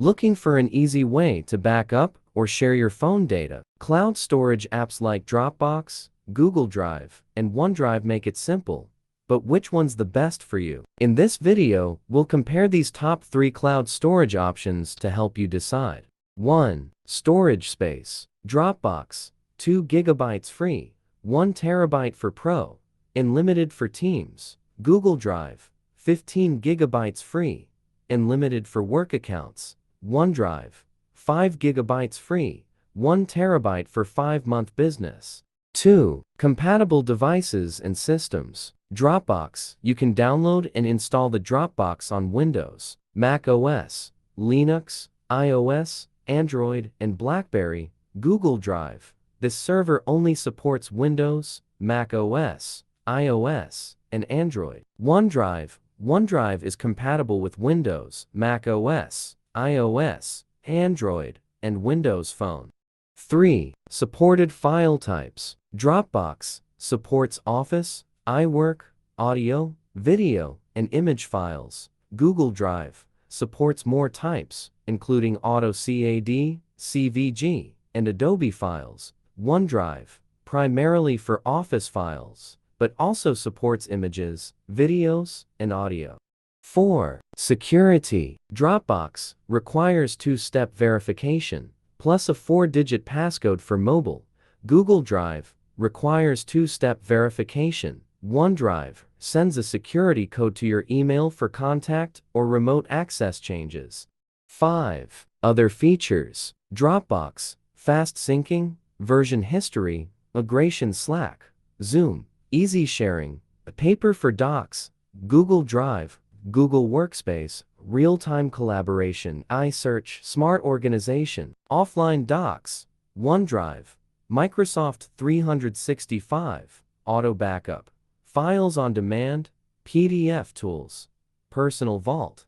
Looking for an easy way to back up or share your phone data? Cloud storage apps like Dropbox, Google Drive, and OneDrive make it simple. But which one's the best for you? In this video, we'll compare these top 3 cloud storage options to help you decide. 1. Storage space. Dropbox, 2 GB free, 1 TB for Pro, unlimited for Teams. Google Drive, 15 GB free, unlimited for work accounts. OneDrive, 5 GB free, 1 TB for 5-month business. 2. Compatible devices and systems. Dropbox, you can download and install the Dropbox on Windows, Mac OS, Linux, iOS, Android, and BlackBerry. Google Drive, this server only supports Windows, Mac OS, iOS, and Android. OneDrive is compatible with Windows, Mac OS, iOS, Android, and Windows Phone. 3. Supported file types. Dropbox supports Office, iWork, audio, video, and image files. Google Drive supports more types, including AutoCAD, CVG, and Adobe files. OneDrive, primarily for Office files, but also supports images, videos, and audio. 4. Security. Dropbox requires 2-step verification, plus a 4-digit passcode for mobile. Google Drive requires 2-step verification. OneDrive sends a security code to your email for contact or remote access changes. 5. Other features. Dropbox, fast syncing, version history, migration Slack, Zoom, easy sharing, paper for docs. Google Drive, Google Workspace, real-time collaboration, iSearch, smart organization, offline docs. OneDrive, Microsoft 365, auto backup, files on demand, PDF tools, personal vault.